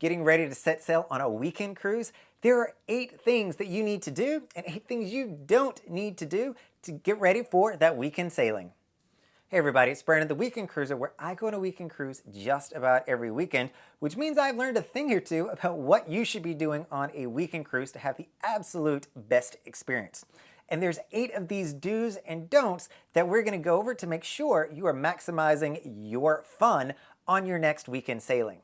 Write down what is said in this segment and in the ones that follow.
getting ready to set sail on a weekend cruise, there are 8 things that you need to do and 8 things you don't need to do to get ready for that weekend sailing. Hey everybody, it's Brandon, the Weekend Cruiser, where I go on a weekend cruise just about every weekend, which means I've learned a thing or two about what you should be doing on a weekend cruise to have the absolute best experience. And there's 8 of these do's and don'ts that we're going to go over to make sure you are maximizing your fun on your next weekend sailing.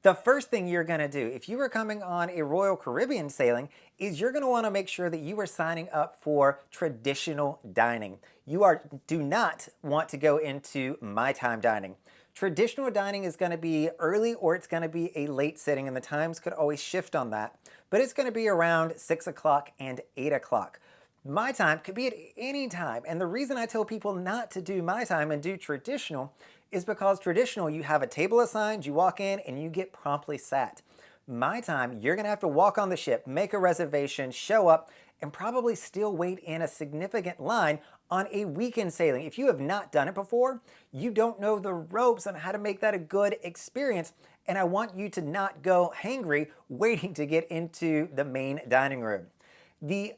The first thing you're going to do if you are coming on a Royal Caribbean sailing is you're going to want to make sure that you are signing up for traditional dining. Do not want to go into my time dining. Traditional dining is going to be early or it's going to be a late sitting, and the times could always shift on that, but it's going to be around 6 o'clock and 8 o'clock. My time could be at any time, and the reason I tell people not to do my time and do traditional is because traditional, you have a table assigned, you walk in, and you get promptly sat. My time, you're going to have to walk on the ship, make a reservation, show up, and probably still wait in a significant line on a weekend sailing. If you have not done it before, you don't know the ropes on how to make that a good experience, and I want you to not go hangry waiting to get into the main dining room. The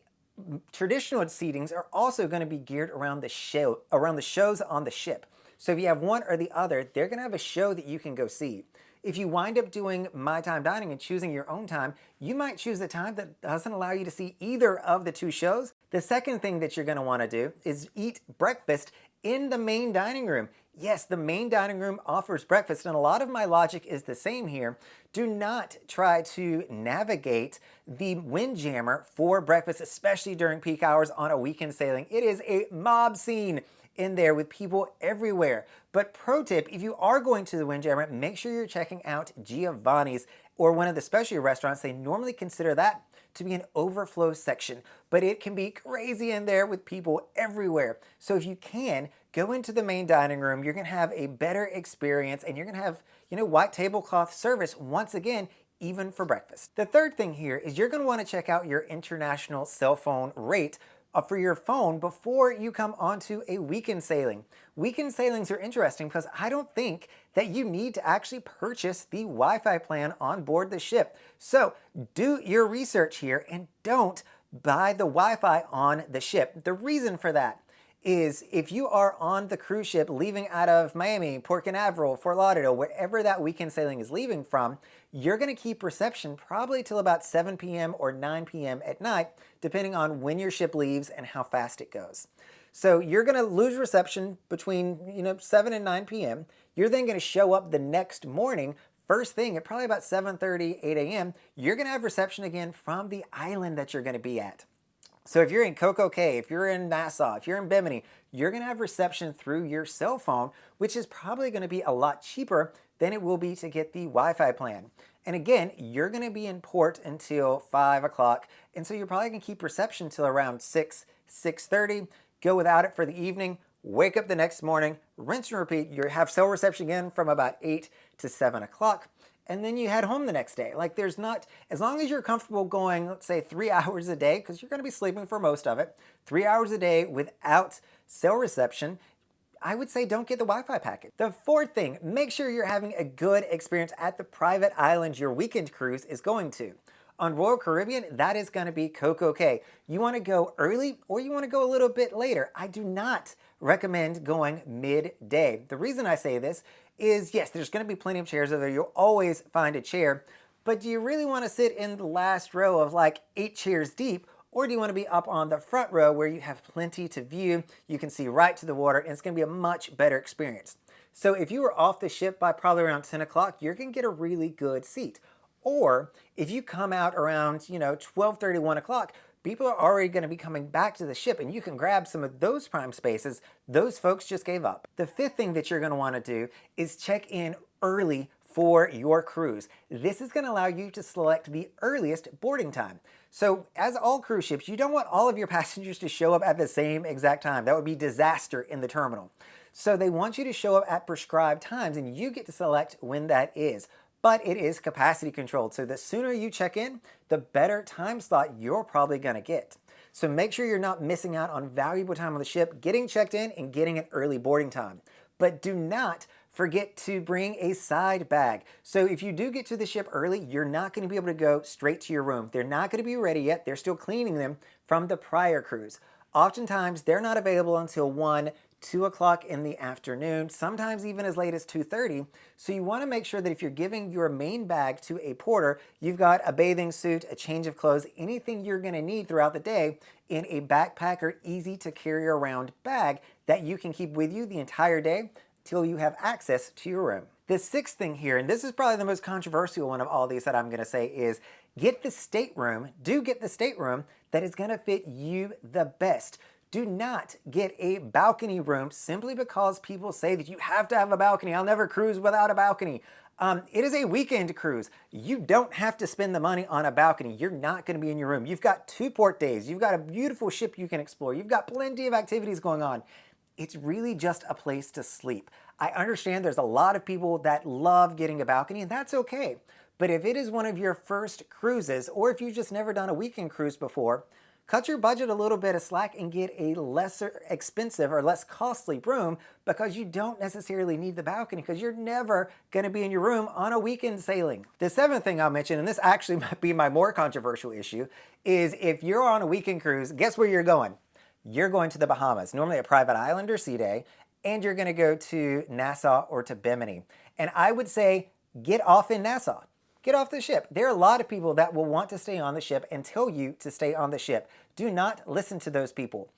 traditional seatings are also going to be geared around the shows on the ship. So if you have one or the other, they're going to have a show that you can go see. If you wind up doing my time dining and choosing your own time, you might choose a time that doesn't allow you to see either of the 2 shows. The second thing that you're going to want to do is eat breakfast in the main dining room. Yes, the main dining room offers breakfast, and a lot of my logic is the same here. Do not try to navigate the Windjammer for breakfast, especially during peak hours on a weekend sailing. It is a mob scene in there with people everywhere. But pro tip, if you are going to the Windjammer, make sure you're checking out Giovanni's or one of the specialty restaurants. They normally consider that to be an overflow section, but it can be crazy in there with people everywhere. So if you can, go into the main dining room. You're going to have a better experience, and you're going to have, white tablecloth service once again, even for breakfast. The third thing here is you're going to want to check out your international cell phone rate for your phone before you come onto a weekend sailing. Weekend sailings are interesting because I don't think that you need to actually purchase the Wi-Fi plan on board the ship. So do your research here and don't buy the Wi-Fi on the ship. The reason for that is if you are on the cruise ship leaving out of Miami, Port Canaveral, Fort Lauderdale, wherever that weekend sailing is leaving from, you're going to keep reception probably till about 7 p.m. or 9 p.m. at night, depending on when your ship leaves and how fast it goes. So you're going to lose reception between 7 and 9 p.m. You're then going to show up the next morning, first thing at probably about 7:30, 8 a.m. You're going to have reception again from the island that you're going to be at. So if you're in Coco Cay, if you're in Nassau, if you're in Bimini, you're going to have reception through your cell phone, which is probably going to be a lot cheaper than it will be to get the Wi-Fi plan. And again, you're going to be in port until 5 o'clock, and so you're probably going to keep reception till around 6, 6:30, go without it for the evening, wake up the next morning, rinse and repeat. You have cell reception again from about 8 to 7 o'clock. And then you head home the next day. Like there's not, as long as you're comfortable going, let's say 3 hours a day, because you're going to be sleeping for most of it, 3 hours a day without cell reception, I would say don't get the Wi-Fi package. The fourth thing, make sure you're having a good experience at the private island your weekend cruise is going to. On Royal Caribbean, that is going to be Coco Cay. You want to go early or you want to go a little bit later. I do not recommend going midday. The reason I say this is, yes, there's going to be plenty of chairs over there. You'll always find a chair, but do you really want to sit in the last row of like 8 chairs deep, or do you want to be up on the front row where you have plenty to view, you can see right to the water, and it's going to be a much better experience. So if you were off the ship by probably around 10 o'clock, you're going to get a really good seat. Or if you come out around, 12:30, 1 o'clock, people are already going to be coming back to the ship, and you can grab some of those prime spaces. Those folks just gave up. The fifth thing that you're going to want to do is check in early for your cruise. This is going to allow you to select the earliest boarding time. So as all cruise ships, you don't want all of your passengers to show up at the same exact time. That would be disaster in the terminal. So they want you to show up at prescribed times, and you get to select when that is. But it is capacity controlled, so the sooner you check in, the better time slot you're probably going to get. So make sure you're not missing out on valuable time on the ship, getting checked in and getting an early boarding time. But do not forget to bring a side bag. So if you do get to the ship early, you're not going to be able to go straight to your room. They're not going to be ready yet. They're still cleaning them from the prior cruise. Oftentimes, they're not available until 1, 2 o'clock in the afternoon, sometimes even as late as 2:30. So you want to make sure that if you're giving your main bag to a porter, you've got a bathing suit, a change of clothes, anything you're going to need throughout the day in a backpack or easy to carry around bag that you can keep with you the entire day till you have access to your room. The sixth thing here, and this is probably the most controversial one of all these that I'm going to say, is get the stateroom. Do get the stateroom that is going to fit you the best. Do not get a balcony room simply because people say that you have to have a balcony. I'll never cruise without a balcony. It is a weekend cruise. You don't have to spend the money on a balcony. You're not going to be in your room. You've got 2 port days. You've got a beautiful ship you can explore. You've got plenty of activities going on. It's really just a place to sleep. I understand there's a lot of people that love getting a balcony, and that's okay. But if it is one of your first cruises, or if you've just never done a weekend cruise before, cut your budget a little bit of slack and get a lesser expensive or less costly room, because you don't necessarily need the balcony because you're never going to be in your room on a weekend sailing. The seventh thing I'll mention, and this actually might be my more controversial issue, is if you're on a weekend cruise, guess where you're going? You're going to the Bahamas, normally a private island or sea day, and you're going to go to Nassau or to Bimini. And I would say get off in Nassau. Get off the ship. There are a lot of people that will want to stay on the ship and tell you to stay on the ship. Do not listen to those people.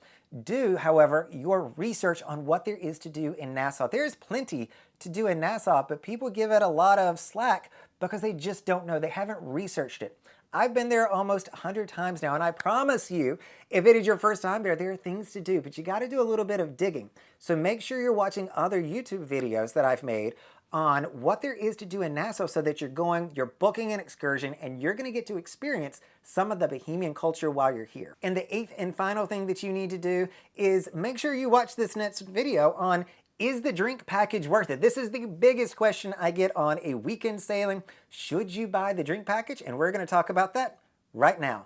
Do, however, your research on what there is to do in Nassau. There is plenty to do in Nassau, but people give it a lot of slack because they just don't know. They haven't researched it. I've been there almost 100 times now, and I promise you, if it is your first time there are things to do, but you got to do a little bit of digging. So make sure you're watching other YouTube videos that I've made on what there is to do in Nassau so that you're booking an excursion and you're going to get to experience some of the Bohemian culture while you're here. And the eighth and final thing that you need to do is make sure you watch this next video on, is the drink package worth it? This is the biggest question I get on a weekend sailing. Should you buy the drink package? And we're going to talk about that right now.